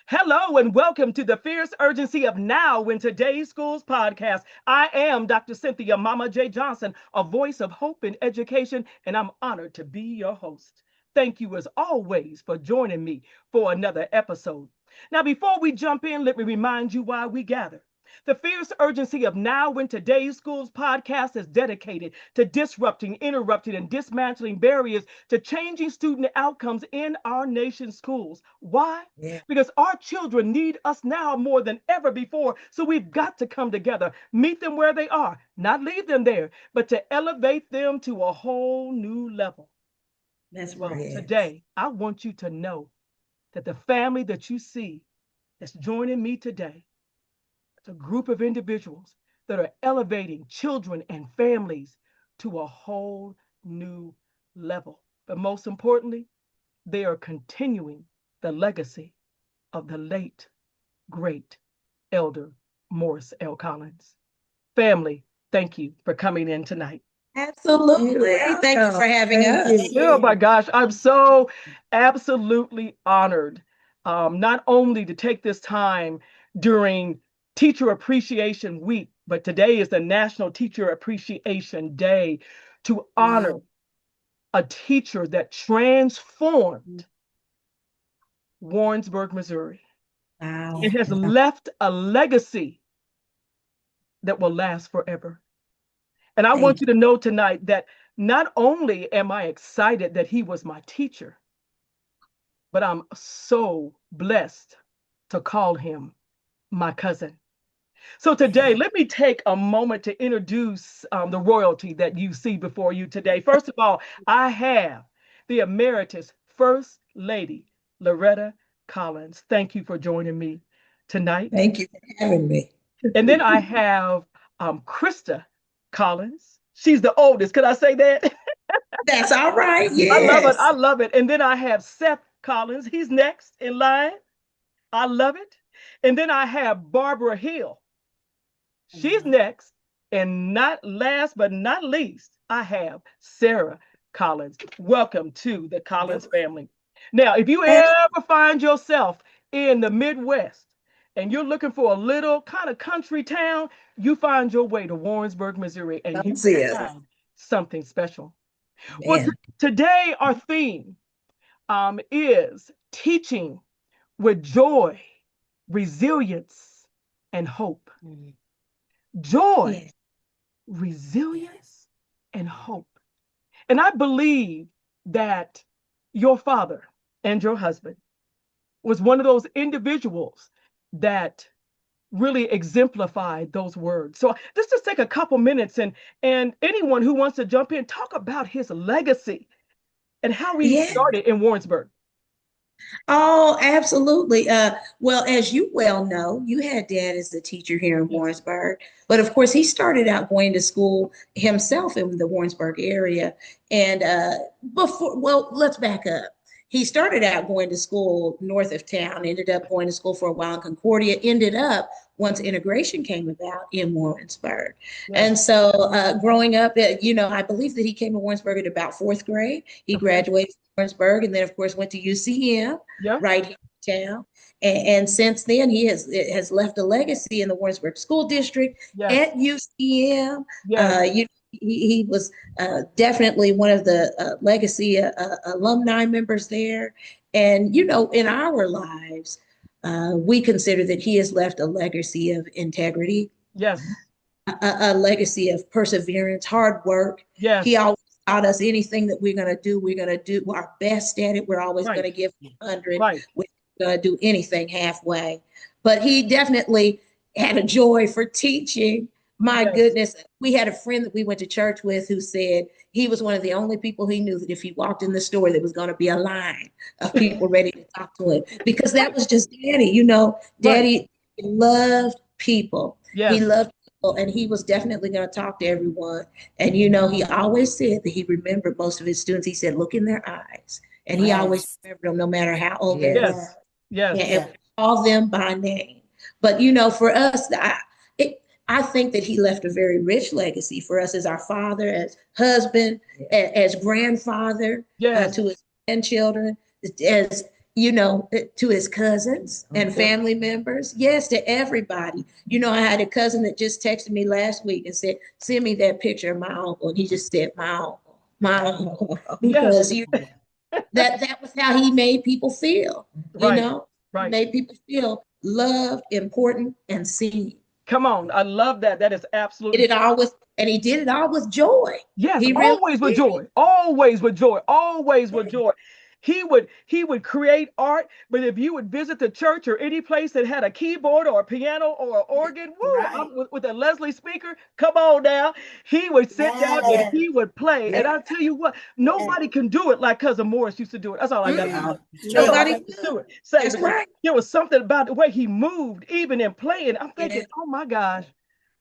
Hello and welcome to the Fierce Urgency of Now in Today's Schools podcast. I am Dr. Cynthia Mama J. Johnson, a voice of hope in education, and I'm honored to be your host. Thank you as always for joining me for another episode. Now, before we jump in, let me remind you why we gather. The Fierce Urgency of Now in Today's Schools podcast is dedicated to disrupting, interrupting, and dismantling barriers to changing student outcomes in our nation's schools. Why? Yeah. Because our children need us now more than ever before. So we've got to come together, meet them where they are, not leave them there, but to elevate them to a whole new level. That's Well, right. today, I want you to know that the family that you see that's joining me today, it's a group of individuals that are elevating children and families to a whole new level. But most importantly, they are continuing the legacy of the late, great Elder Morris L. Collins. Family, thank you for coming in tonight. Absolutely. You're Thank you for welcome. having Thank us. Oh my you. gosh, I'm so absolutely honored, not only to take this time during Teacher Appreciation Week, but today is the National Teacher Appreciation Day to honor Wow. a teacher that transformed Warrensburg, Missouri. Wow. It has Wow. left a legacy that will last forever. And I want Thank you to know tonight that not only am I excited that he was my teacher, but I'm so blessed to call him my cousin. So today, you. let me take a moment to introduce the royalty that you see before you today. First of all, I have the Emeritus First Lady, Loretta Collins. Thank you for joining me tonight. Thank you for having me. And then I have Krista Collins. She's the oldest. Could I say that? That's all right. I love it. I Yes. love it. And then I have Seth Collins. He's next in line. I love it. And then I have Barbara Hill. She's Wow. next. And not last but not least, I have Sarah Collins. Welcome to the Collins family. Now, if you ever find yourself in the Midwest and you're looking for a little kind of country town, you find your way to Warrensburg, Missouri, and you That's it. find something special. Well, Man. today our theme is teaching with joy, resilience, and hope. Mm. Joy, Yeah. resilience, and hope. And I believe that your father and your husband was one of those individuals that really exemplified those words. So let's just take a couple minutes and anyone who wants to jump in, talk about his legacy and how he Yeah. started in Warrensburg. Oh, absolutely. Well, as you well know, you had dad as the teacher here in Yes. Warrensburg. But of course, he started out going to school himself in the Warrensburg area. And well, let's back up. He started out going to school north of town, ended up going to school for a while in Concordia, ended up once integration came about in Warrensburg. Yes. And so growing up, I believe that he came to Warrensburg at about fourth grade. He Okay. graduated Warrensburg, and then of course went to UCM Yeah. right here in town. And since then, he has left a legacy in the Warrensburg School District Yes. at UCM. Yes. He was definitely one of the legacy alumni members there. And in our lives, we consider that he has left a legacy of integrity, Yes. a legacy of perseverance, hard work. He Yes. always taught us anything that we're going to do our best at it. We're always going Right. to give Yeah. 100. Right. We're not going to do anything halfway. But he definitely had a joy for teaching. My Yes. goodness, we had a friend that we went to church with who said he was one of the only people he knew that if he walked in the store, there was going to be a line of people ready to talk to him because that Right. was just daddy. Right. Daddy loved people. He Yes. loved people, and he was definitely going to talk to everyone. And he always said that he remembered most of his students. He said, "Look in their eyes," and he always Yes. remembered them, no matter how old they were, Yes. Yes. and Yeah. call them by name. But for us, I think that he left a very rich legacy for us as our father, as husband, Yeah. as grandfather Yes. to his grandchildren, as to his cousins and family members. Yes, to everybody. I had a cousin that just texted me last week and said, send me that picture of my uncle. And he just said, my uncle, Yes. because that was how he made people feel, Right. He Right. made people feel loved, important, and seen. Come on. I love that. That is Did absolutely. it all with, and he did it all with joy. Yes, He really always with did. joy, always with joy, always with joy. He would create art, but if you would visit the church or any place that had a keyboard or a piano or an organ, woo, Right. with a Leslie speaker, come on now, he would sit down and Yes. he would play. And I tell you what, Yes. nobody can do it like Cousin Morris used to do it. That's all I got to Mm, say. No, That's all true. I nobody got to could. do it. Say That's because right. there was something about the way he moved, even in playing. I'm thinking, Yeah. oh my gosh,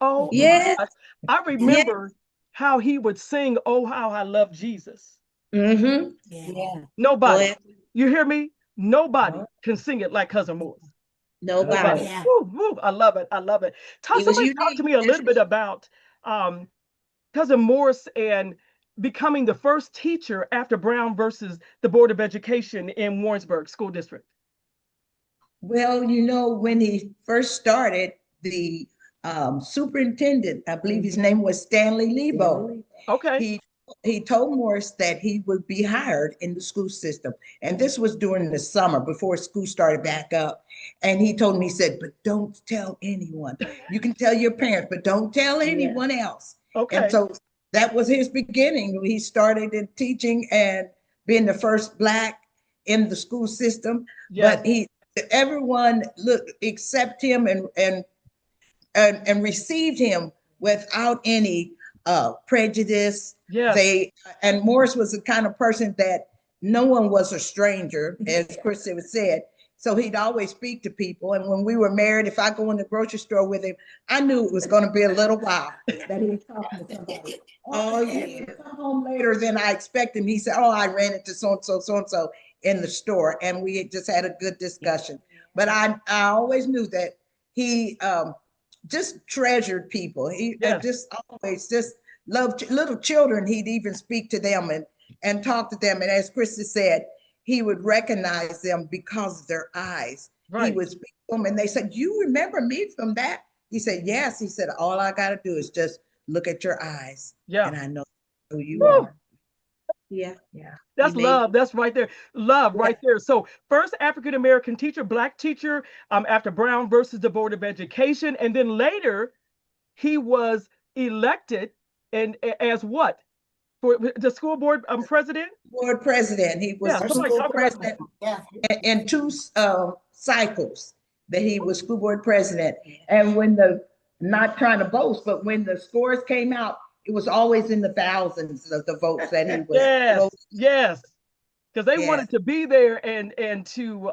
oh my Yeah. gosh. I Yeah. remember how he would sing, "Oh, how I love Jesus." Mm-hmm. Yeah. Nobody, Boy, you hear me? Nobody can sing it like Cousin Morris. nobody. Nobody. Yeah. Woo, woo, I love it. I love it. He was Somebody talk to unique. me a That's little bit about um, Cousin Morris and becoming the first teacher after Brown versus the Board of Education in Warrensburg School District. Well, when he first started, the superintendent, I believe his name was Stanley Lebo, Okay. he he told Morris that he would be hired in the school system. And this was during the summer before school started back up. And he told me, he said, but don't tell anyone. You can tell your parents, but don't tell anyone else. And Okay. so that was his beginning. He started in teaching and being the first Black in the school system. Yes. But everyone looked, accept him and received him without any prejudice. Yes. They and Morris was the kind of person that no one was a stranger, as Chris said. So he'd always speak to people. And when we were married, if I go in the grocery store with him, I knew it was going to be a little while that he was talking to somebody. Oh, yeah, come home later than I expected. He said, "Oh, I ran into so and so in the store, and we just had a good discussion." But I always knew that he just treasured people. He Yes. just always just loved little children. He'd even speak to them and talk to them. And as Krista said, he would recognize them because of their eyes. He Right. would speak to them and they said, "You remember me from that?" He said, "Yes." He said, "All I got to do is just look at your eyes Yeah. and I know who you Woo. are." Yeah, yeah. He That's made, love. That's right there. Love yeah. right there. So first African American teacher, Black teacher, after Brown versus the Board of Education, and then later he was elected and as what for the school board president? Board president. He was Yeah. First Somebody school school talk about board that. president member. Yeah. in two cycles that he was school board president. And when not trying to boast, but when the scores came out, it was always in the thousands of the votes that he was Yes. voting. Yes. Because they Yes. wanted to be there and to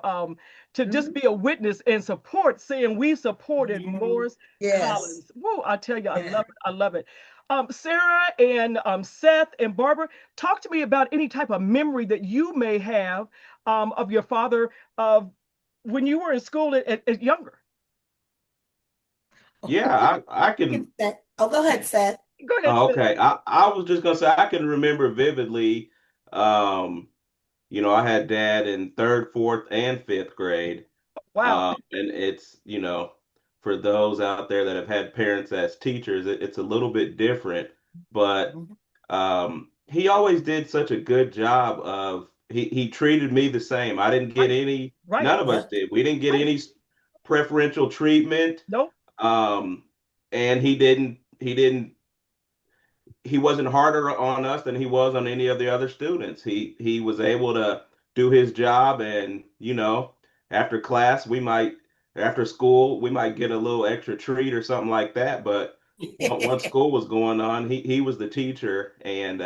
just Mhm. be a witness and support, saying we supported Morris Yes. Collins. Whoa, I tell you, I Yeah. love it. I love it. Sarah and Seth and Barbara, talk to me about any type of memory that you may have of your father of when you were in school at younger. Yeah, I can. Oh, go ahead, Seth. Go ahead, Oh, Seth. okay. I was just gonna say I can remember vividly. Um, I had dad in third, fourth, and fifth grade. Wow. And for those out there that have had parents as teachers, it's a little bit different. But he always did such a good job of he treated me the same. I didn't get Right. any. Right. None of us Yep. did. We didn't get Right. any preferential treatment. Nope. Um, and he wasn't harder on us than he was on any of the other students. He was able to do his job, and after class after school we might get a little extra treat or something like that. But once school was going on, he was the teacher, and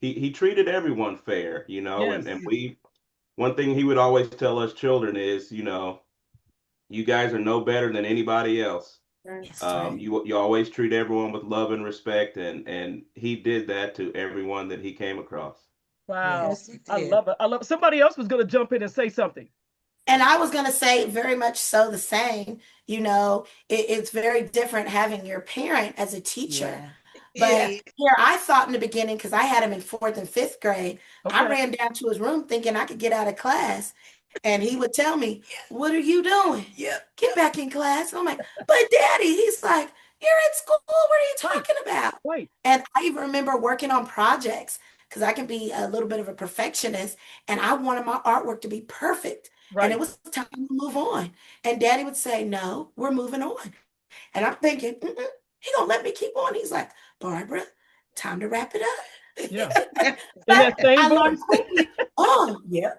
he treated everyone fair, Yes. and we one thing he would always tell us children is, you guys are no better than anybody else. Yes, right. You always treat everyone with love and respect, and he did that to everyone that he came across. Wow. Yes, he I did. love it. I love it. Somebody else was going to jump in and say something. And I was going to say very much so the same. It's very different having your parent as a teacher. Yeah. But Yeah. here I thought in the beginning, because I had him in fourth and fifth grade, I Okay. ran down to his room thinking I could get out of class. And he would tell me, what are you doing? Yeah. Get back in class. And I'm like, but daddy, he's like, you're at school. What are you Right, talking about? right, And I even remember working on projects because I can be a little bit of a perfectionist and I wanted my artwork to be perfect. And it right. was time to move on. And daddy would say, no, we're moving on. And I'm thinking, he gonna let me keep on. He's like, Barbara, time to wrap it Yeah. up. In But that same I learned voice. quickly, oh, yeah,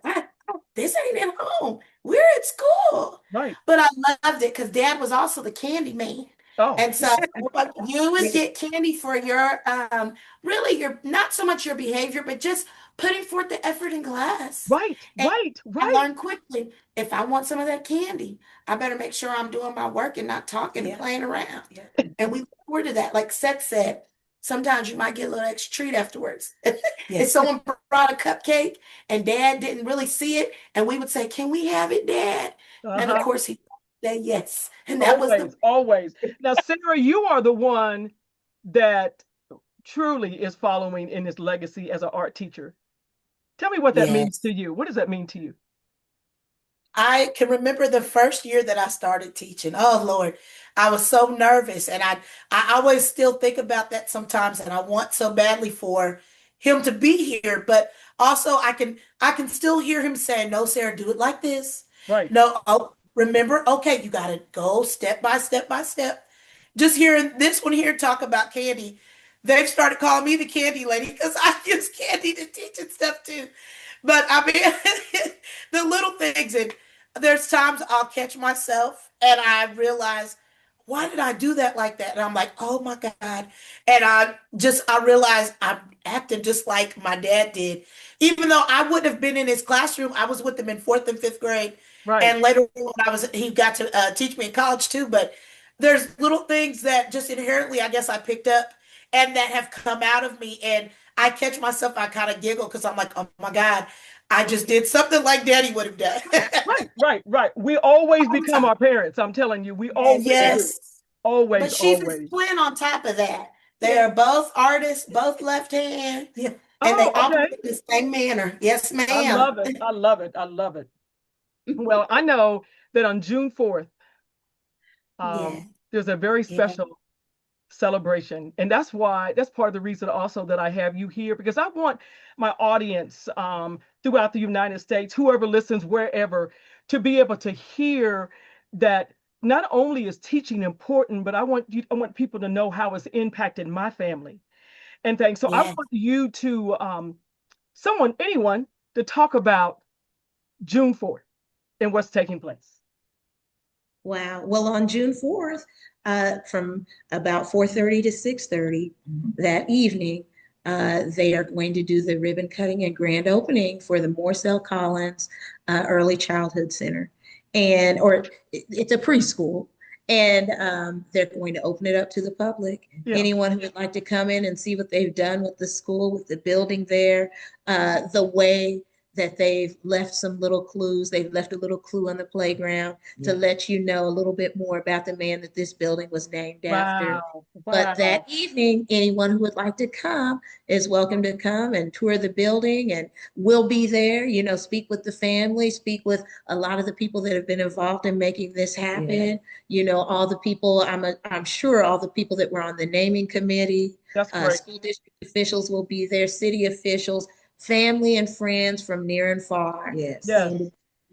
this ain't at home. We're at school. Right. But I loved it because dad was also the candy man. Oh, And so what you would Yeah. get candy for your really your not so much your behavior, but just putting forth the effort in class. right, And right, I right. learned quickly if I want some of that candy, I better make sure I'm doing my work and not talking and Yeah. playing around. Yeah. And we look forward to that. Like Seth said, sometimes you might get a little extra treat afterwards. If Yes. someone brought a cupcake and dad didn't really see it, and we would say, can we have it, dad? And of Uh-huh. course he said yes. And that was the Always, always. Now, Sarah, you are the one that truly is following in this legacy as an art teacher. Tell me what that means yes. to you. What does that mean to you? I can remember the first year that I started teaching. Oh Lord, I was so nervous, and I always still think about that sometimes, and I want so badly for him to be here, but also I can still hear him saying, "No, Sarah, do it like this. Right. No, oh, remember, okay, you got to go step by step by step." Just hearing this one here talk about candy, they've started calling me the candy lady because I use candy to teach and stuff too. But I mean, the little things, and there's times I'll catch myself and I realize, why did I do that like that? And I'm like, oh my God. And I realize I'm acting just like my dad did. Even though I wouldn't have been in his classroom, I was with him in fourth and fifth grade. Right. And later on, he got to teach me in college too. But there's little things that just inherently, I guess I picked up and that have come out of me. And I catch myself, I kind of giggle because I'm like, oh my God, I just did something like daddy would have done. Right, right, right. We always All the become time. our parents. I'm telling you, we Yes. always Yes. do. Yes. But Always, she's a always. twin on top of that. They Yeah. are both artists, both left hand, Yeah. and they Oh, operate okay. in the same manner. Yes, I ma'am. love it. I love it. I love it. Well, I know that on June 4th, Yeah. there's a very Yeah. special celebration. And that's part of the reason also that I have you here, because I want my audience throughout the United States, whoever listens, wherever, to be able to hear that not only is teaching important, but I want people to know how it's impacted my family and things. So I Yeah. want you to, anyone, to talk about June 4th and what's taking place. Wow. Well, on June 4th, from about 4:30 to 6:30 that evening, they are going to do the ribbon cutting and grand opening for the Morcell Collins Early Childhood Center. It's a preschool. And they're going to open it up to the public. Yeah. Anyone who would like to come in and see what they've done with the school, with the building there, the way that they've left some little clues. They've left a little clue on the playground to let you know a little bit more about the man that this building was named after. Wow. But that Wow. evening, anyone who would like to come is welcome to come and tour the building, and we'll be there, speak with the family, speak with a lot of the people that have been involved in making this happen. All the people, I'm sure all the people that were on the naming committee, That's great. school district officials will be there, city officials, family and friends from near and far. Yes. Yes.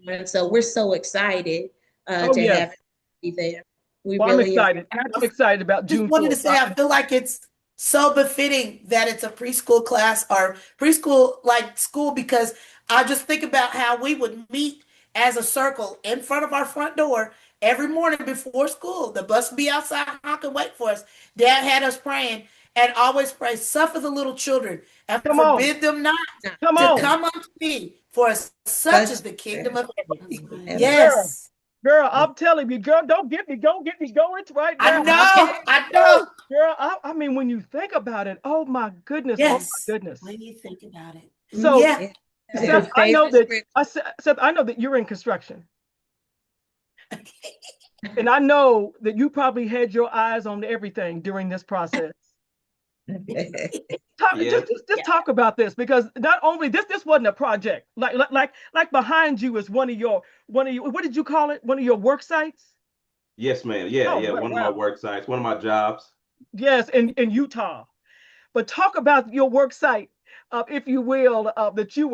And so we're so excited Oh, to have yes. it be there. We Well, I'm really are. excited. I'm excited about Just June wanted to 4th. say I feel like it's so befitting that it's a preschool class or preschool like school because I just think about how we would meet as a circle in front of our front door every morning before school. The bus would be outside honking, wait for us. Dad had us praying and always pray, suffer the little children and Come on. forbid them not Come to on. come unto me, for such is the kingdom of heaven. Girl, Yes, girl, I'm telling you, girl, don't get me going right I now. know, I Woo! know. Girl, I mean, when you think about it, oh my goodness, oh my Yes, goodness. when you think about it. So, Yeah. Their Seth, I know favorite that script. Seth, I know that you're in construction. And I know that you probably had your eyes on everything during this process. Talk, Yeah. just talk about this, because not only this wasn't a project. Like behind you is one of your what did you call it? One of your work sites? Yes, ma'am. Yeah, Oh, yeah. One of my wow. work sites, one of my jobs. Yes, in Utah. But talk about your work site, if you will, that you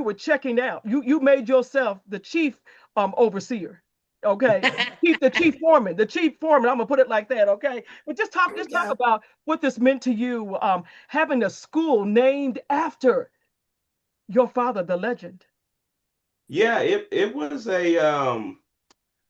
were checking out. You made yourself the chief overseer. Okay, the chief foreman, the chief foreman. I'm gonna put it like that. Okay, but There you just talk go. about what this meant to you, having a school named after your father, the legend. Yeah, it was a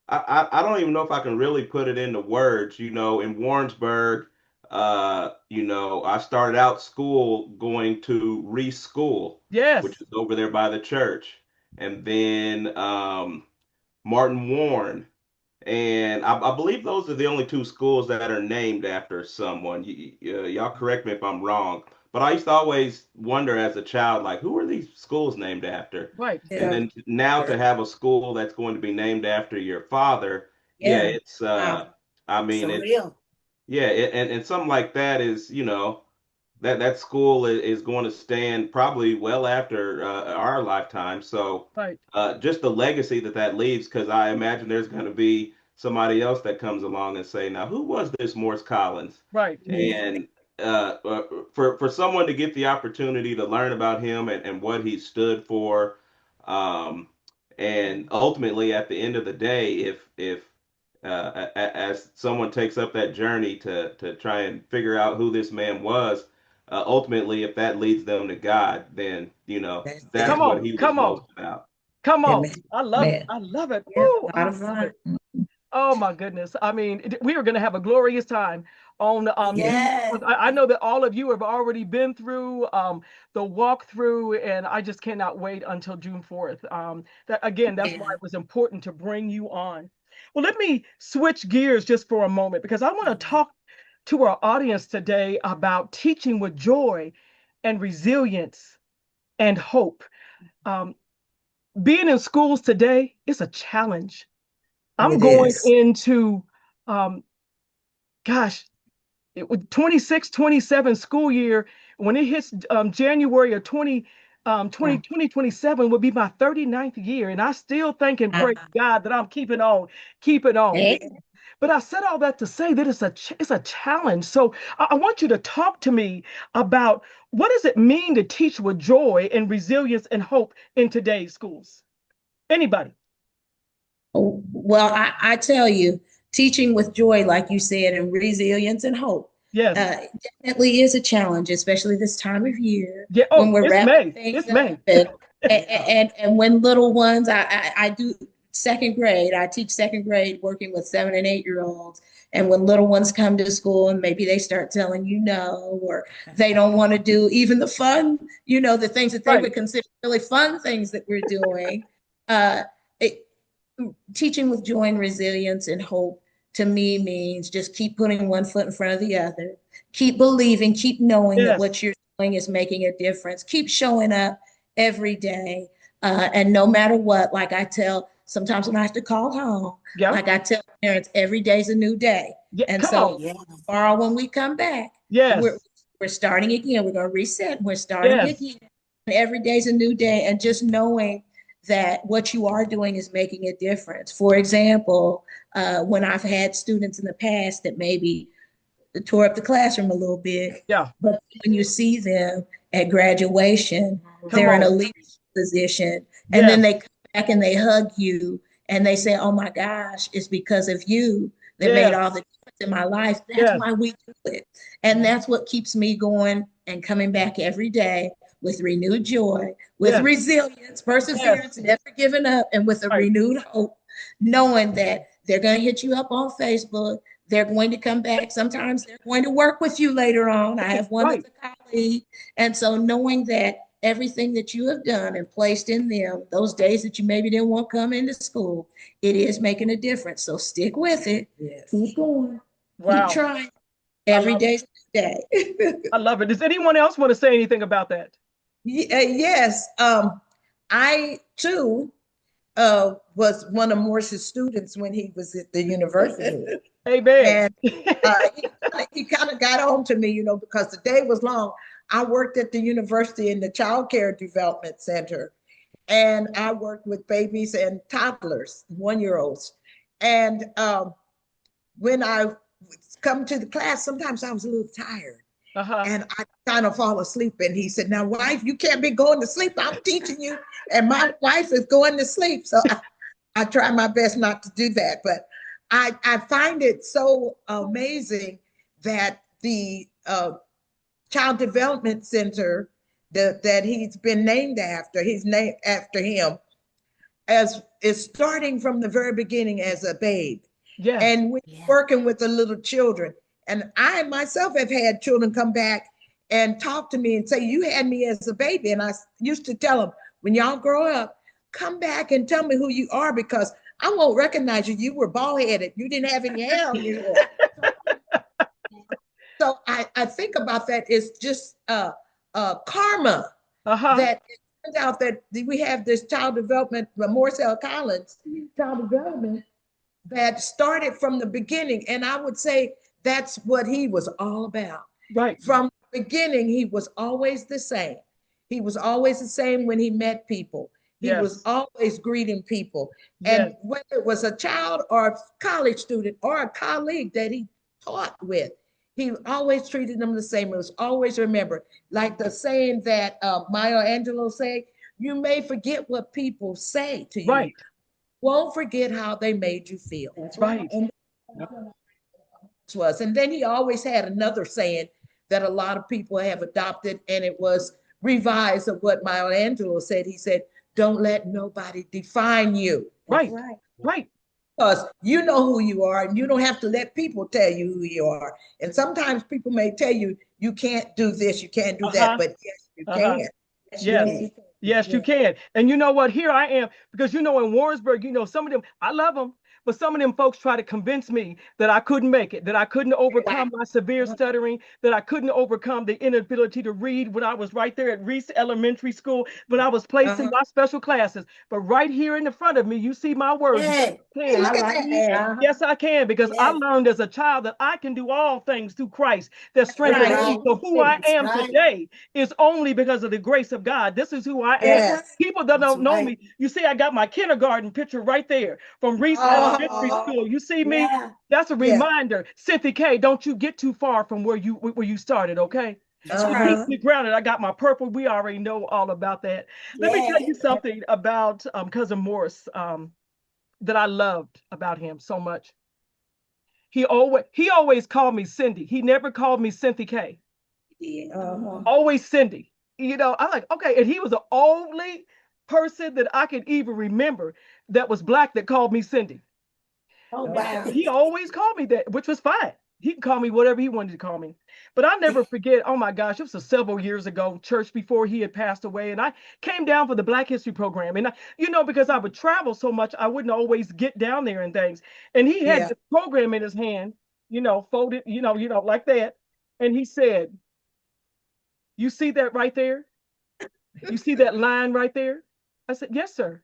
I don't even know if I can really put it into words. In Warrensburg, I started out school going to Reese School, which Yes, is over there by the church, and then Martin Warren. And I believe those are the only two schools that are named after someone. Y'all correct me if I'm wrong, but I used to always wonder as a child, like, who are these schools named after? right. And Yeah. then now to have a school that's going to be named after your father, yeah, Yeah. it's Wow. I mean For it, real. yeah, and something like that is, that school is going to stand probably well after our lifetime. So Right, just the legacy that leaves, because I imagine there's going to be somebody else that comes along and say, now, who was this Morse Collins? right. Yeah. And for someone to get the opportunity to learn about him and what he stood for, um, and ultimately at the end of the day, if as someone takes up that journey to try and figure out who this man was, ultimately, if that leads them to God, then That's that's Come it. what on, he was come on, most about. come Yeah, on. man. I love it. Man. I love it. Yeah, Woo, a lot I of love it. fun. Oh my goodness. I mean, we are going to have a glorious time on Yeah. June Yes. 4th. I know that all of you have already been through the walkthrough, and I just cannot wait until June 4th. That's why Yeah. it was important to bring you on. Well, let me switch gears just for a moment, because I want to talk to our audience today about teaching with joy and resilience and hope. Um, Being in schools today is a challenge. I'm It going is. into, um, gosh, it was 26, 27 school year. When it hits January of 2027 will be my 39th year. And I still thank and Uh, praise God that I'm keeping on. hey, But I said all that to say that it's a challenge. So I want you to talk to me about, what does it mean to teach with joy and resilience and hope in today's schools? Anybody? well, I tell you, teaching with joy, like you said, and resilience and hope, Yes. definitely is a challenge, especially this time of year Yeah. when Oh, we're it's wrapping May. things It's up May. and when little ones, I do second grade. I teach second grade, working with 7 and 8 year olds. And when little ones come to school and maybe they start telling you no, or they don't want to do even the fun, the things that they Right. would consider really fun things that we're doing. Uh, it, Teaching with joy and resilience and hope to me means just keep putting one foot in front of the other, keep believing, keep knowing that Yes. what you're doing is making a difference, keep showing up every day. And no matter what, like I tell, sometimes when I have to call home, Yeah. like I tell parents, every day's a new day. Yeah. And Come so on. Yeah. tomorrow when we come back, we're Yes. we're starting again. We're going to reset. We're starting Yes. again. Every day's a new day, and just knowing that what you are doing is making a difference. For example, when I've had students in the past that maybe tore up the classroom a little bit, Yeah. but when you see them at graduation, Come they're in a on. leadership position, and then Yes. they come back and they hug you and they say, "Oh my gosh, it's because of you that made all Yes. the difference in my life." That's Yes. why we do it. And that's what keeps me going and coming back every day with renewed joy, with Yes. resilience, Yes. perseverance, never giving up, and with a Right. renewed hope, knowing that they're going to hit you up on Facebook. They're going to come back. Sometimes they're going to work with you later on. I have one Right. that's a colleague. And so knowing that everything that you have done and placed in them, those days that you maybe didn't want to come into school, it is making a difference. So stick with it. Yes. Keep going. Keep Wow. trying. I Every love it. day's a day. I love it. Does anyone else want to say anything about that? Yes, I too was one of Morse's students when he was at the university. Amen. And he kind of got on to me, because the day was long. I worked at the university in the Child Care Development Center, and I worked with babies and toddlers, 1-year-olds. And when I would come to the class, sometimes I was a little tired. Uh-huh. And I kind of fall asleep. And he said, "Now, wife, you can't be going to sleep. I'm teaching you. And my wife is going to sleep." So I try my best not to do that. But I find it so amazing that the Child Development Center that he's been named after, he's named after him, as is starting from the very beginning as a babe. Yes. And we're working with the little children. And I myself have had children come back and talk to me and say, "You had me as a baby." And I used to tell them, "When y'all grow up, come back and tell me who you are, because I won't recognize you. You were bald headed. You didn't have any hair on your head." So I think about that. It's just karma that it turns out that we have this child development, Morcell Collins child development, that started from the beginning. And I would say that's what he was all about. Right. From the beginning, he was always the same. He was always the same when he met people. He was always greeting people. And whether it was a child or a college student or a colleague that he taught with, he always treated them the same. It was always remember, like the saying that Maya Angelou said, "You may forget what people say to you. Right. Won't forget how they made you feel." That's right. And and then he always had another saying that a lot of people have adopted, and it was revised of what Maya Angelou said. He said, "Don't let nobody define you." Right. Right. Because you know who you are, and you don't have to let people tell you who you are. And sometimes people may tell you, "You can't do this, you can't do that," but yes, you can. Yes, you can. And you know what? Here I am, because in Warrensburg, some of them, I love them, but some of them folks try to convince me that I couldn't make it, that I couldn't overcome my severe stuttering, that I couldn't overcome the inability to read when I was right there at Reese Elementary School, but I was placed in my special classes. But right here in the front of me, you see my words. Hey, Look at that. Yes, I can, because I learned as a child that I can do all things through Christ that strengthens me. So who I am today is only because of the grace of God. This is who I am. People that don't know me, you see, I got my kindergarten picture right there from Reese Elementary School. You see me? That's a reminder. Cynthia K, don't you get too far from where you started, okay? Keep me grounded. I got my purple. We already know all about that. Let me tell you something about Cousin Morris that I loved about him so much. He always called me Cindy. He never called me Cynthia K. Always Cindy. I'm like, okay. And he was the only person that I could even remember that was Black that called me Cindy. Oh, wow. He always called me that, which was fine. He can call me whatever he wanted to call me. But I'll never forget, oh my gosh, it was several years ago, church before he had passed away. And I came down for the Black History program. And, because I would travel so much, I wouldn't always get down there and things. And he had this program in his hand, folded, like that. And he said, "You see that right there? You see that line right there?" I said, "Yes, sir."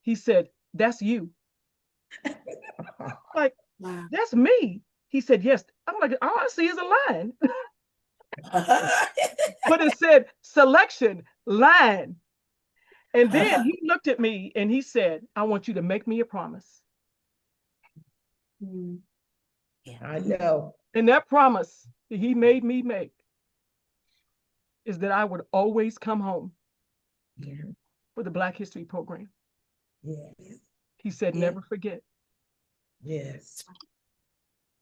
He said, "That's you." Like, wow. That's me. He said, "Yes." I'm like, all I see is a line. But it said selection line. And then he looked at me and he said, "I want you to make me a promise." I know. And that promise that he made me make is that I would always come home for the Black History program. He said, "Never forget." Yes.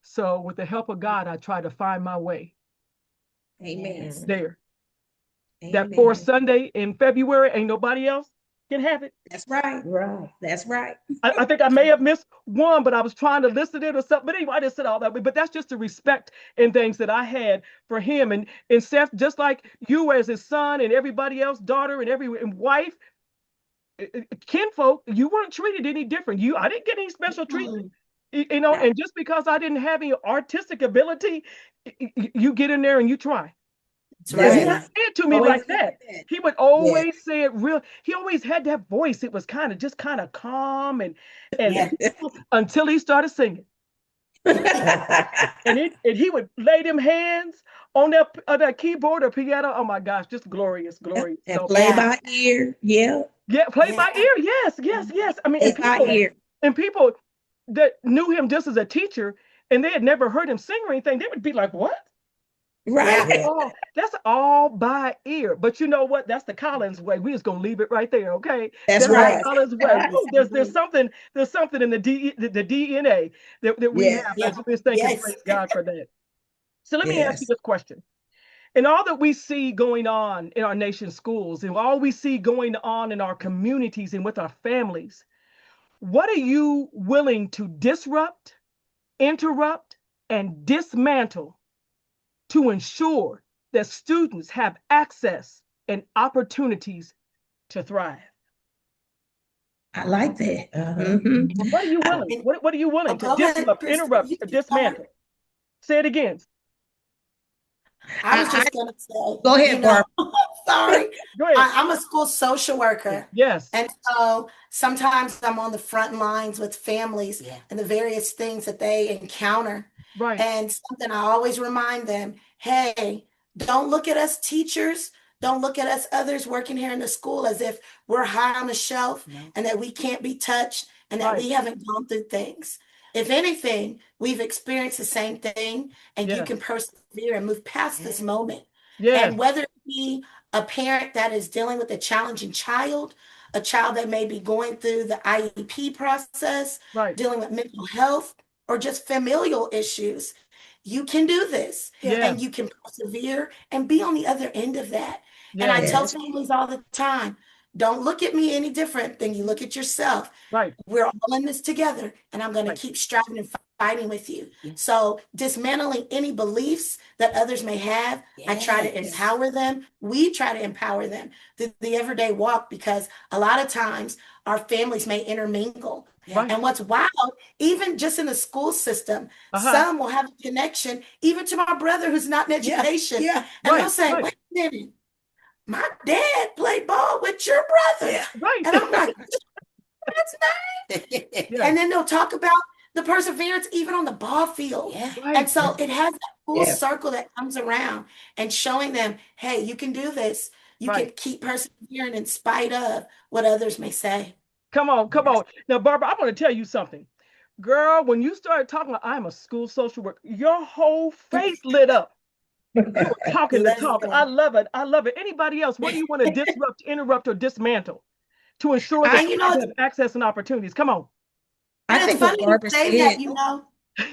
So with the help of God, I try to find my way. Amen. There. Amen. That fourth Sunday in February, ain't nobody else can have it. That's right. That's right. I think I may have missed one, but I was trying to list it or something. But anyway, I just said all that way. But that's just the respect and things that I had for him. And Seth, just like you as his son and everybody else, daughter and wife, kinfolk, you weren't treated any different. I didn't get any special treatment. And just because I didn't have any artistic ability, you get in there and you try. He didn't say it to me like that. He would always say it real. He always had that voice. It was kind of calm and until he started singing. And he would lay them hands on that keyboard or piano. Oh my gosh, just glorious, glorious. And So play by ear. Yeah. yeah, play Yeah. by ear. Yes, yes, yes. I mean, Play by ear. and people that knew him just as a teacher and they had never heard him sing or anything, they would be like, "What? Right. Yeah. That's all by ear." But you know what? That's the Collins way. We just gonna leave it right there, okay? That's That's the right. Collins way. Woo, there's something in the DNA that we Yeah. have. Yeah. And we just thank and Yes. praise God for that. So let me ask you Yes. this question. In all that we see going on in our nation's schools and all we see going on in our communities and with our families, what are you willing to disrupt, interrupt, and dismantle to ensure that students have access and opportunities to thrive? I like that. What are you willing? And What are you willing to go ahead, disrupt, Krista. interrupt, You or can start. dismantle? Say it again. I was just going to say, Go ahead, Barbara. sorry. Go ahead. I'm a school social worker. Yes. And so sometimes I'm on the front lines with families and the various things that they encounter. Right. And something I always remind them, hey, don't look at us teachers, don't look at us others working here in the school as if we're high on the shelf and that we can't be touched and that Right. we haven't gone through things. If anything, we've experienced the same thing and you Yes. can persevere and move past this moment. Yes. And whether it be a parent that is dealing with a challenging child, a child that may be going through the IEP process, Right. dealing with mental health, or just familial issues, you can do this Yeah. and you can persevere and be on the other end of that. And I Yes. tell Yes. families all the time, don't look at me any different than you look at yourself. Right. We're all in this together, and I'm going to Right. keep striving and fighting with you. So dismantling any beliefs that others may have, I try to empower them. We try to empower them through the everyday walk because a lot of times our families may intermingle. Right. And what's wild, even just in the school system, Uh-huh. some will have a connection, even to my brother who's not in education. Yeah. And Right. they'll say, Right. wait a minute, my dad played ball with your brother. Yeah. Right. And I'm like, that's nice. Yeah. And then they'll talk about the perseverance even on the ball field. Right. And so it has that full Yeah. circle that comes around and showing them, hey, you can do this. You Right. can keep persevering in spite of what others may say. Come on, come on. Now, Barbara, I want to tell you something. Girl, when you started talking about I'm a school social worker, your whole face lit up. You were talking the talk. Listen. I love it. I love it. Anybody else? What do you want to disrupt, interrupt, or dismantle to ensure that you you know, have access and opportunities? Come on. I And it's think what funny you Barbara say said.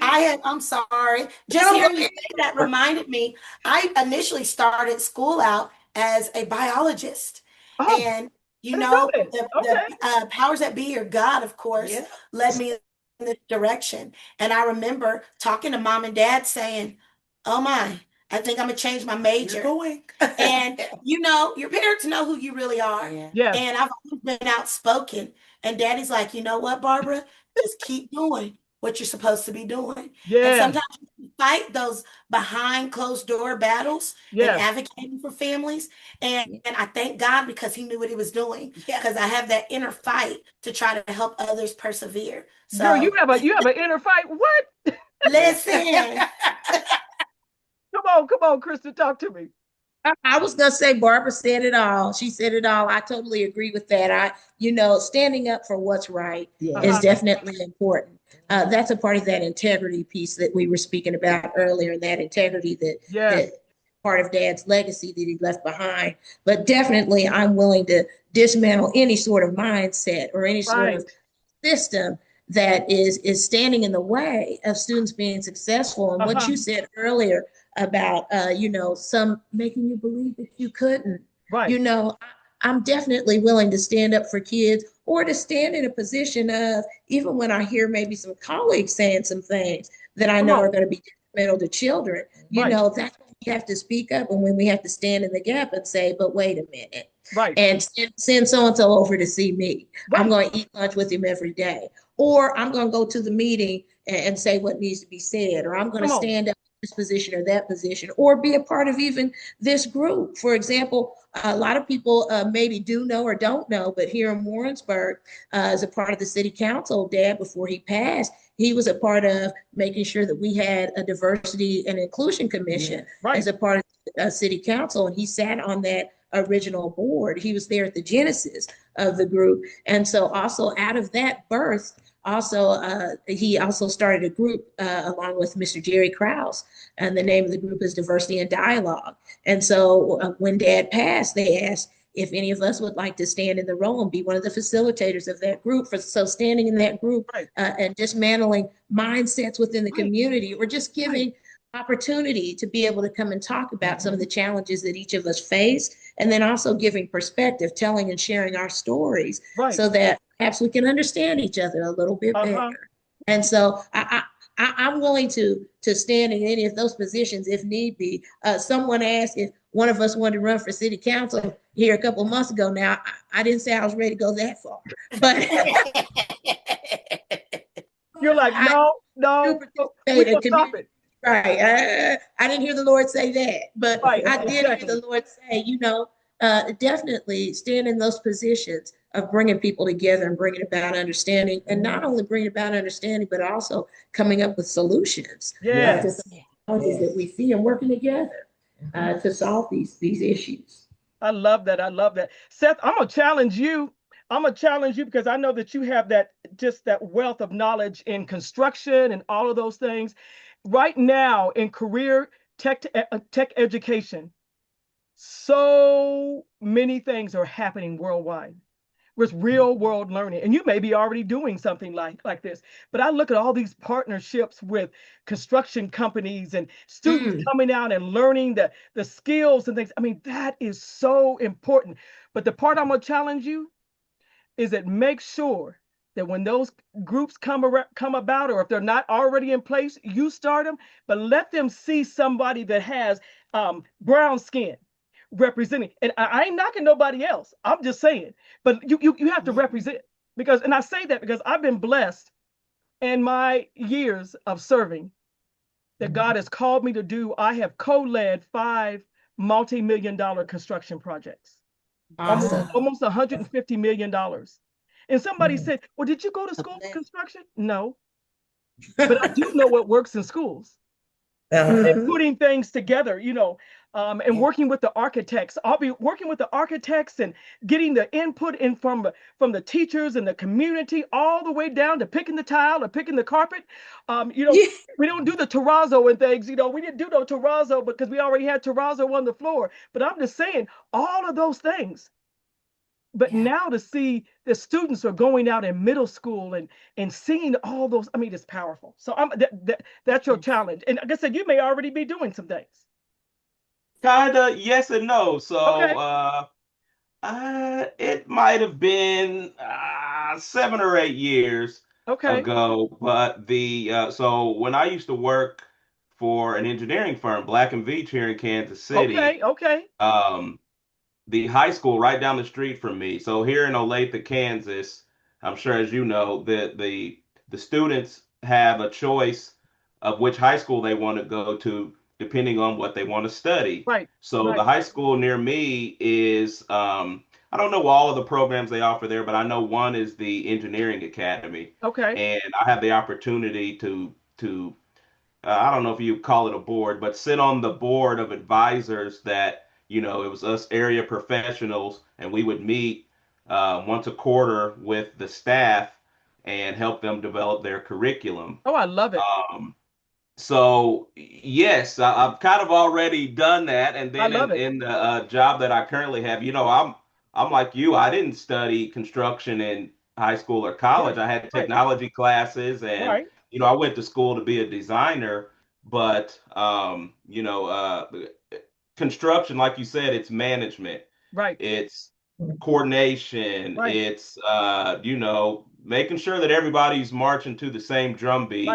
that, I'm sorry. Just No, hearing go you ahead. say that reminded me, I initially started school out as a biologist. Oh, And, I didn't know that. the powers that be, or God, of course, Yeah. led me in this direction. And I remember talking to mom and dad saying, oh my, I think I'm going to change my major. You're going. And your parents know who you really are. Yes. And I've always been outspoken. And daddy's like, you know what, Barbara? Just keep doing what you're supposed to be doing. And Yeah. sometimes you fight those behind closed door battles and Yeah. advocating for families. And I thank God because he knew what he was doing. Yeah. Because I have that inner fight to try to help others persevere. So Girl, you have an inner fight. What? listen. Come on, Krista, talk to me. I was gonna say Barbara said it all. She said it all. I totally agree with that. Standing up for what's right is definitely important. That's a part of that integrity piece that we were speaking about earlier, and that integrity that part of Dad's legacy that he left behind. But definitely, I'm willing to dismantle any sort of mindset or any sort of system that is standing in the way of students being successful. And what you said earlier about some making you believe that you couldn't. Right. I'm definitely willing to stand up for kids, or to stand in a position of, even when I hear maybe some colleagues saying some things that I know are going to be detrimental to children, that's when we have to speak up, and when we have to stand in the gap and say, but wait a minute. Right. And send so-and-so over to see me. Right. I'm going to eat lunch with him every day. Or I'm going to go to the meeting and say what needs to be said. Or I'm going to stand up this position or that position, or be a part of even this group. For example, a lot of people maybe do know or don't know, but here in Warrensburg, as a part of the city council, Dad, before he passed, he was a part of making sure that we had a diversity and inclusion commission Right. as a part of city council, and he sat on that original board. He was there at the genesis of the group, and so also out of that birth, also he also started a group along with Mr. Jerry Krause, and the name of the group is Diversity and Dialogue. And so when Dad passed, they asked if any of us would like to stand in the role and be one of the facilitators of that group. So standing in that group Right. and dismantling mindsets within the Right. community, or just giving opportunity to be able to come and talk about some of the challenges that each of us face, and then also giving perspective, telling and sharing our stories, Right. so that perhaps we can understand each other a little bit better. And so I'm willing to stand in any of those positions if need be. Someone asked if one of us wanted to run for city council here a couple of months ago. Now, I didn't say I was ready to go that far, but You're like, I no, do we participate in gonna stop community. it. Right. I didn't hear the Lord say that, but Right. I did hear Exactly. the Lord say, definitely stand in those positions of bringing people together and bringing about understanding, and not only bringing about understanding, but also coming up with solutions to Yes. some challenges that we see, and working together to solve these issues. I love that. I love that. Seth, I'm gonna challenge you. I'm gonna challenge you because I know that you have that just that wealth of knowledge in construction and all of those things. Right now in career tech education, so many things are happening worldwide with real world learning, and you may be already doing something like this, but I look at all these partnerships with construction companies and students coming out and learning the skills and things. I mean, that is so important. But the part I'm going to challenge you is that make sure that when those groups come about, or if they're not already in place, you start them, but let them see somebody that has brown skin representing. And I ain't knocking nobody else. I'm just saying, but you have to represent, because, and I say that because I've been blessed in my years of serving that God has called me to do. I have co-led 5 multi-million dollar construction projects, Awesome. almost $150 million. And somebody said, well, did you go to school for construction? No, but I do know what works in schools and putting things together, and working with the architects. I'll be working with the architects and getting the input in from the teachers and the community, all the way down to picking the tile or picking the carpet. Yeah. We don't do the terrazzo and things. We didn't do no terrazzo because we already had terrazzo on the floor. But I'm just saying, all of those things. But now to see the students are going out in middle school and seeing all those, I mean, it's powerful. So that's your challenge. And like I said, you may already be doing some things. Kinda yes and no. So Okay. it might have been 7 or 8 years Okay. ago, but the so when I used to work for an engineering firm, Black and Veatch here in Kansas Okay. City, Okay. um, the high school right down the street from me. So here in Olathe, Kansas, I'm sure as you know, the students have a choice of which high school they want to go to depending on what they want to study. Right. So the Right. high school near me is I don't know all of the programs they offer there, but I know one is the Engineering Academy, Okay. and I have the opportunity to I don't know if you call it a board, but sit on the board of advisors that, it was us area professionals, and we would meet once a quarter with the staff and help them develop their curriculum. Oh, I love it. Um, so yes, I've kind of already done that, and I then love it. in the job that I currently have, I'm like you. I didn't study construction in high school or college. Right. I had Right. technology classes, and Right. I went to school to be a designer. But construction, like you said, it's management, Right. it's coordination, Right. it's making sure that everybody's marching to the same drum beat,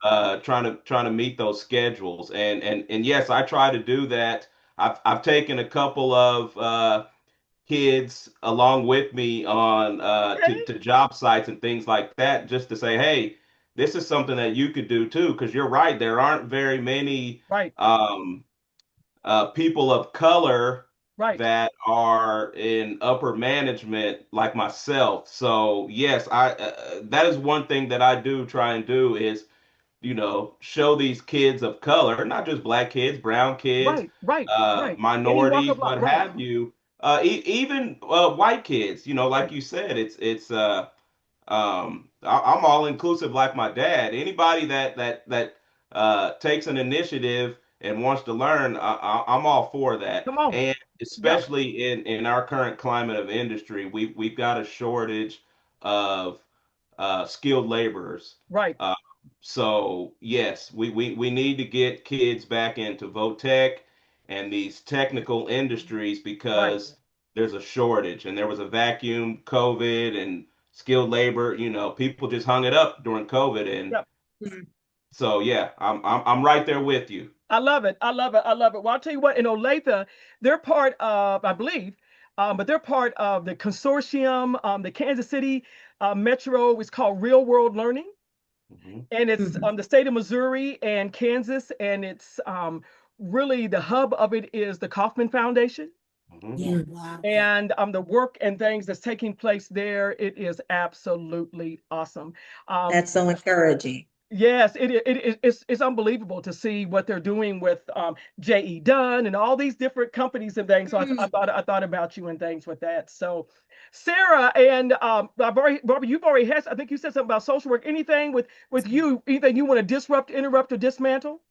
Right. trying to meet those schedules. And yes, I try to do that. I've taken a couple of kids along with me on Okay. to job sites and things like that, just to say, hey, this is something that you could do too, because you're right. There aren't very many Right. people of color Right. that are in upper management like myself. So yes, I that is one thing that I do try and do is, show these kids of color, not just black kids, brown kids, Right. Right. Right. Any walk minorities, of life. what Right. have you, even white kids. Like Right. you said, I'm all inclusive like my dad. Anybody that takes an initiative and wants to learn, I'm all for that. Come on. And Yeah. especially in our current climate of industry, we've got a shortage of skilled laborers. Right. Uh, so yes, we need to get kids back into VOTech and these technical industries Right. because there's a shortage and there was a vacuum, COVID and skilled labor. People just hung it up during COVID, and Yeah. so yeah, I'm right there with you. I love it. I love it. I love it. Well, I'll tell you what, in Olathe, they're part of, I believe, but they're part of the consortium, the Kansas City Metro is called Real World Learning. Hmm. And it's Mhm. the state of Missouri and Kansas. And it's really the hub of it is the Kauffman Foundation. Hmm. Yeah. Mm. Wow. And the work and things that's taking place there, it is absolutely awesome. Um, That's so encouraging. Yes, it's unbelievable to see what they're doing with J.E. Dunn and all these different companies and things. So Mm. I thought about you and things with that. So, Sarah and Barbara, you've already had. I think you said something about social work. Anything with you? Anything you want to disrupt, interrupt, or dismantle?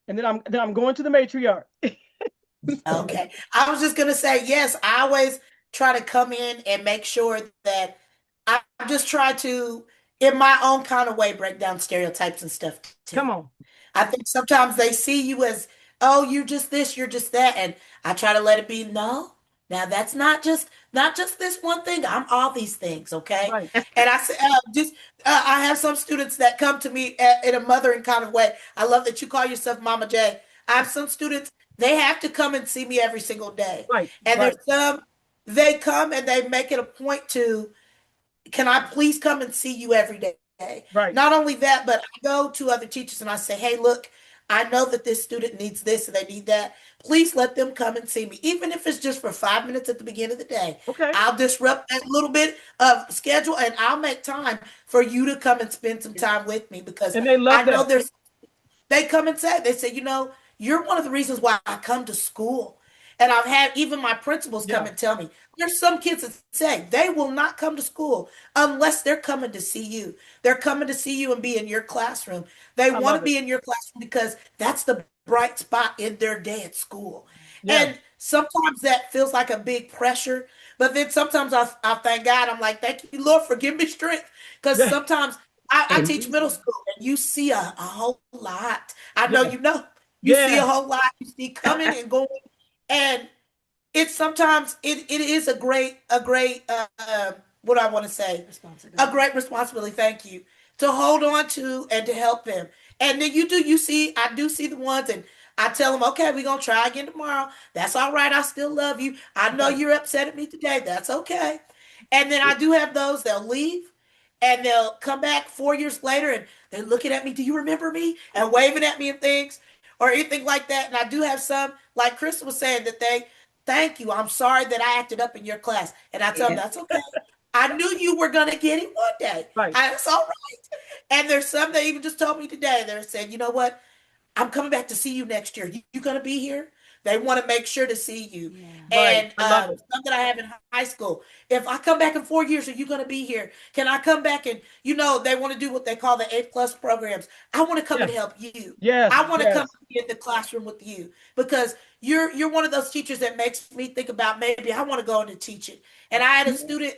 And then I'm going to the matriarch. Okay. I was just gonna say, yes, I always try to come in and make sure that I just try to, in my own kind of way, break down stereotypes and stuff too. Come on. I think sometimes they see you as, oh, you're just this, you're just that, and I try to let it be, no. Now that's not just this one thing. I'm all these things, okay? Right. And I say, I have some students that come to me in a mothering kind of way. I love that you call yourself Mama J. I have some students, they have to come and see me every single day, Right. and there's Right. some, they come and they make it a point to, can I please come and see you every day? Right. Not only that, but I go to other teachers and I say, hey, look, I know that this student needs this and they need that. Please let them come and see me, even if it's just for 5 minutes at the beginning of the day. Okay. I'll disrupt that little bit of schedule and I'll make time for you to come and spend some time with me because And they I love know that. there's, they come and say, they say, you're one of the reasons why I come to school. And I've had even my principals come Yeah. and tell me, there's some kids that say they will not come to school unless they're coming to see you. They're coming to see you and be in your classroom. They I want to love it. be in your classroom because that's the bright spot in their day at school. Yeah. And sometimes that feels like a big pressure. But then sometimes I thank God. I'm like, thank you, Lord, for giving me strength. Because Yeah. sometimes I teach Amen. middle school and you see a whole lot. I know Yeah. you know. You see a Yeah. whole lot. You see coming and going. And it's sometimes it is a great what do I want to say, a great responsibility, thank you, to hold on to and to help them. And then you see, I do see the ones, and I tell them, okay, we're gonna try again tomorrow. That's all right, I still love you. I know Right. you're upset at me today, that's okay. And then I do have those, they'll leave and they'll come back 4 years later and they're looking at me, do you remember me, and waving at me and things or anything like that. And I do have some, like Chris was saying, that they, thank you, I'm sorry that I acted up in your class. And I tell them, Yeah. that's okay. I knew you were going to get it one day. Right. That's all right. And there's some that even just told me today, they're saying, you know what? I'm coming back to see you next year. You going to be here? They want to make sure to see you. Yeah. Right. And I love it. some that I have in high school, if I come back in 4 years, are you going to be here? Can I come back? And, they want to do what they call the A+ programs. I want to come and Yes. help you. Yes. I want to come Yes. in the classroom with you because you're one of those teachers that makes me think about maybe I want to go into teaching. And I had a student,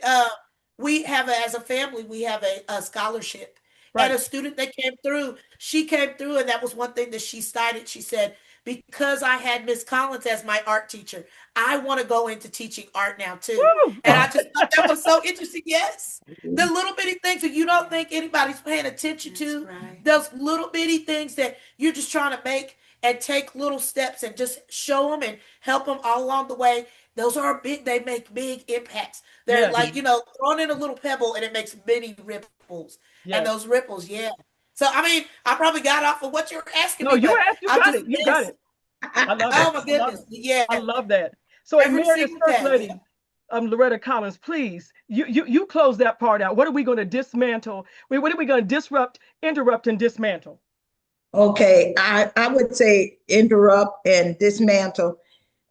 we have as a family, we have a scholarship. And Right. a student that came through, she came through, and that was one thing that she cited. She said, because I had Miss Collins as my art teacher, I want to go into teaching art now too. Woo! And I just thought that was so interesting. Yes. The little bitty things that you don't think anybody's paying attention That's to, right. those little bitty things that you're just trying to make and take little steps and just show them and help them all along the way. those are big, they make big impacts. They're Yes, like, thrown in a little pebble and it makes many ripples. And yes. those ripples, yeah. So, I mean, I probably got off of what you were asking No, me, you but asked, you I'm got just it. You got it. I love it. oh my I love goodness. it. Yeah. I love that. So, Every Emeritus single First day. Lady, Loretta Collins, please, you close that part out. What are we going to dismantle? What are we going to disrupt, interrupt, and dismantle? Okay, I would say interrupt and dismantle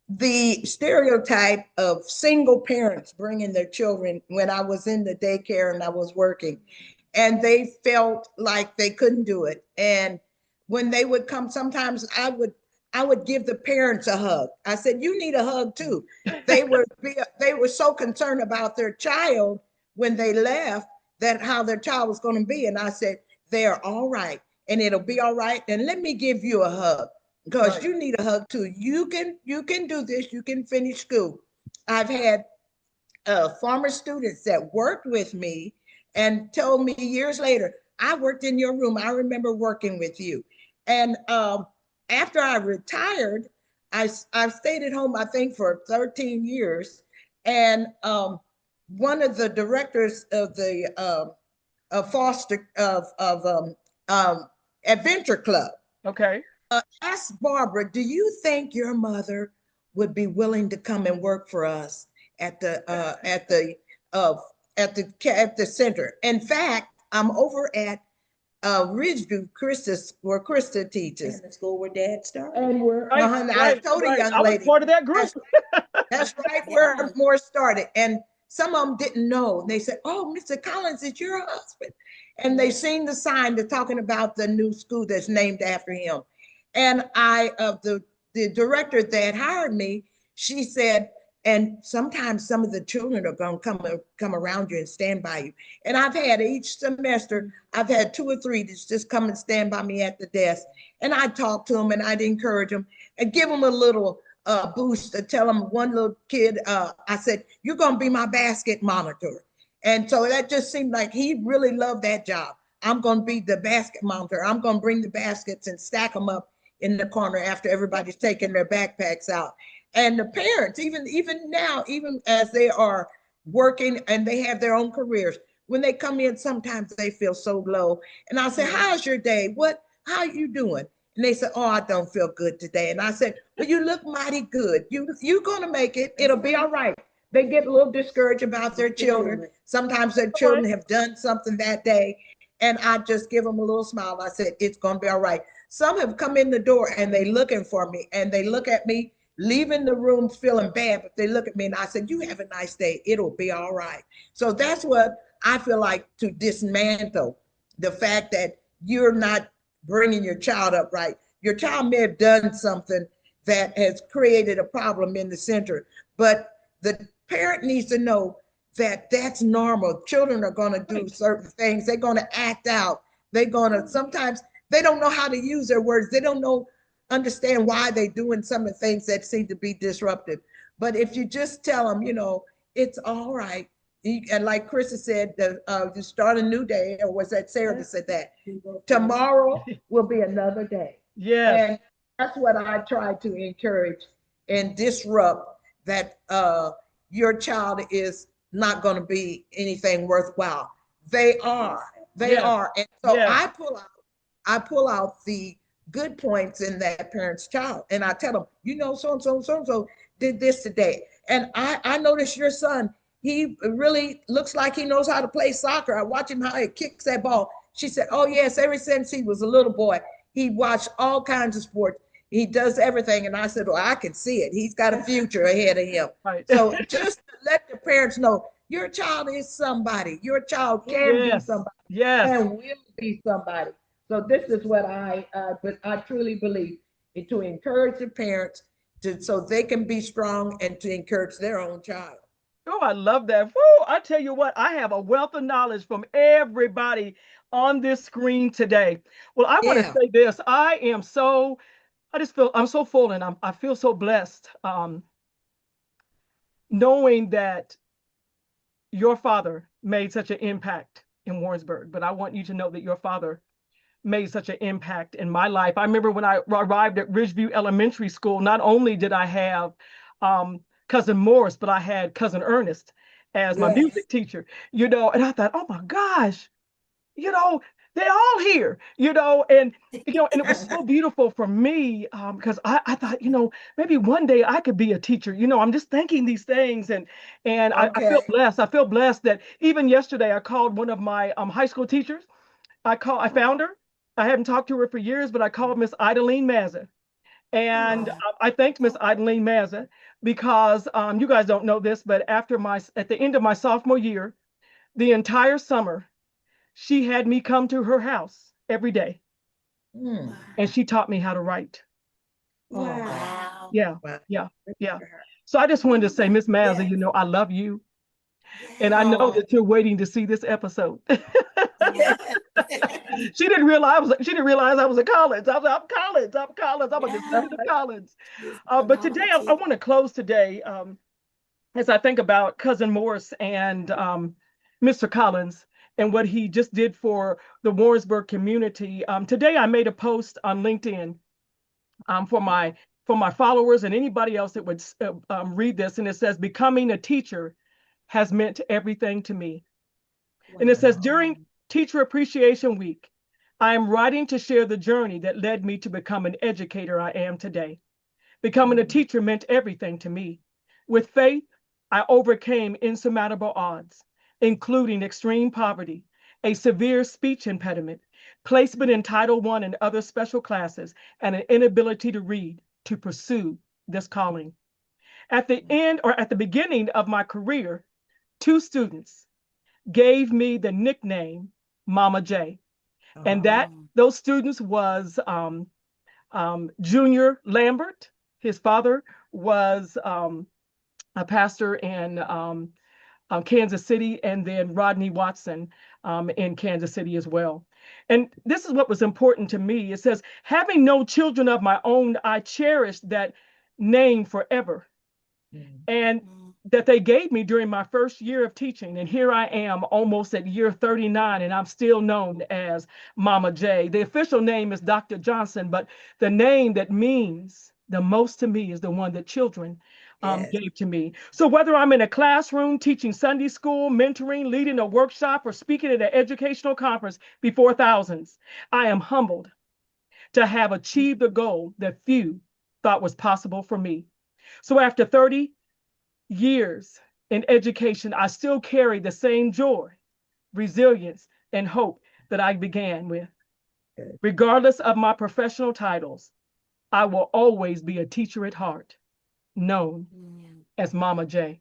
the stereotype of single parents bringing their children when I was in the daycare and I was working, and they felt like they couldn't do it. And when they would come, sometimes I would give the parents a hug. I said, "You need a hug too." They were so concerned about their child when they left that how their child was going to be, and I said, "They're all right, and it'll be all right. And let me give you a hug." Because Right. you need a hug too. You can do this. You can finish school. I've had former students that worked with me and told me years later, I worked in your room. I remember working with you. And after I retired, I stayed at home, I think, for 13 years. And one of the directors of the foster of Adventure Club Okay. ask Barbara, do you think your mother would be willing to come and work for us at the uh, at the center? In fact, I'm over at Ridgeview, where Krista teaches, in the school where Dad started. and Right. I Right. told a Right. young I was lady, part of that group. that's that's right where Yeah. more started. And some of them didn't know. They said, "Oh, Mr. Collins, is your husband?" And they seen the sign. They're talking about the new school that's named after him. And the director that hired me, she said, and sometimes some of the children are going to come around you and stand by you. And I've had each semester, I've had two or three that's just come and stand by me at the desk. And I talk to them and I'd encourage them and give them a little boost to tell them. One little kid, I said, "You're going to be my basket monitor." And so that just seemed like he really loved that job. I'm going to be the basket monitor. I'm going to bring the baskets and stack them up in the corner after everybody's taking their backpacks out. And the parents, even now, even as they are working and they have their own careers, when they come in, sometimes they feel so low. And I say, "How's your day? How you doing?" And they said, "Oh, I don't feel good today." And I said, "Well, you look mighty good. You're gonna make it. It'll be all right." They get a little discouraged about their children. Sometimes their All right. children have done something that day. And I just give them a little smile. I said, "It's gonna be all right." Some have come in the door and they looking for me and they look at me, leaving the room feeling bad, but they look at me and I said, "You have a nice day. It'll be all right." So that's what I feel like, to dismantle the fact that you're not bringing your child up right. Your child may have done something that has created a problem in the center, but the parent needs to know that that's normal. Children are going to do certain things. They're going to act out. They're going to, sometimes they don't know how to use their words. They don't understand why they're doing some of the things that seem to be disruptive. But if you just tell them, it's all right. And like Krista said, you start a new day, or was that Sarah that said that? Tomorrow will be another day. Yes. And that's what I try to encourage and disrupt, that your child is not going to be anything worthwhile. They are. They Yes. are. And so Yes. I pull out the good points in that parent's child. And I tell them, so and so and so and so did this today. And I noticed your son, he really looks like he knows how to play soccer. I watch him how he kicks that ball. She said, "Oh, yes, ever since he was a little boy, he watched all kinds of sports. He does everything." And I said, "Well, I can see it. He's got a future ahead of him." Right. So just to let the parents know, your child is somebody. Your child can be Yes. somebody Yes. and will be somebody. So this is what but I truly believe, to encourage the parents so they can be strong and to encourage their own child. Oh, I love that. Woo, I tell you what, I have a wealth of knowledge from everybody on this screen today. Well, I want to Yeah. say this. I just feel I'm so full and I feel so blessed, knowing that your father made such an impact in Warrensburg. But I want you to know that your father made such an impact in my life. I remember when I arrived at Ridgeview Elementary School, not only did I have Cousin Morris, but I had Cousin Ernest as my Yes. music teacher, and I thought, oh my gosh, you know, they're all here, and and it was so beautiful for me, because I thought, maybe one day I could be a teacher. I'm just thinking these things, and I Okay. feel blessed. I feel blessed that even yesterday I called one of my high school teachers. I found her. I haven't talked to her for years, but I called Miss Idaline Mazza. And Oh. I thanked Miss Idaline Mazza because you guys don't know this, but at the end of my sophomore year, the entire summer, she had me come to her house every day, Mm. and she taught me how to write. Wow. Yeah, Wow. yeah, Good yeah. for her. So I just wanted to say, Miss Mazza, Yes. I love you, and I Yes. know that you're waiting to see this episode. Yes. She didn't realize I was at Collins. I was like, I'm Collins. I'm Collins. I'm a Yeah. descendant of Collins. She's But today I phenomenal. want to close today, as I think about Cousin Morris and Mr. Collins and what he just did for the Warrensburg community. Today I made a post on LinkedIn, for my followers and anybody else that would read this, and it says, "Becoming a teacher has meant everything to me." And it says, during Teacher Appreciation Week, I am writing to share the journey that led me to become an educator I am today. Becoming a teacher meant everything to me. With faith, I overcame insurmountable odds, including extreme poverty, a severe speech impediment, placement in Title I and other special classes, and an inability to read to pursue this calling. At the beginning of my career, two students gave me the nickname Mama J. And those students was Junior Lambert. His father was a pastor in Kansas City, and then Rodney Watson in Kansas City as well. And this is what was important to me. It says, having no children of my own, I cherished that name forever. And that they gave me during my first year of teaching. And here I am almost at year 39, and I'm still known as Mama J. The official name is Dr. Johnson, but the name that means the most to me is the one that children gave to me. So whether I'm in a classroom teaching Sunday school, mentoring, leading a workshop, or speaking at an educational conference before thousands, I am humbled to have achieved a goal that few thought was possible for me. So after 30 years in education, I still carry the same joy, resilience, and hope that I began with. Regardless of my professional titles, I will always be a teacher at heart, known as Mama J.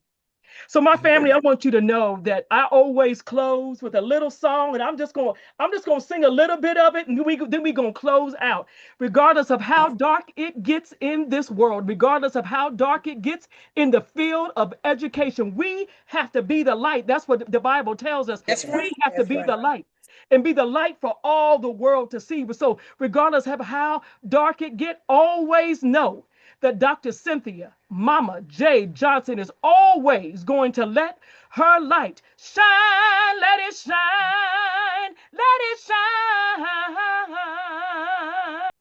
So my family, I want you to know that I always close with a little song, and I'm just gonna sing a little bit of it, and then we gonna close out. Regardless of how dark it gets in this world, regardless of how dark it gets in the field of education, we have to be the light. That's what the Bible tells us. That's right. We have to That's be right. the light. And be the light for all the world to see. So regardless of how dark it get, always know that Dr. Cynthia Mama J. Johnson is always going to let her light shine, let it shine, let it shine.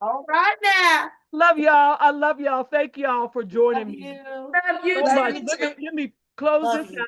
All right now. Love y'all. I love y'all. Thank y'all for joining Love me you. Love you so Love much. you too. Let me close Love this you. out.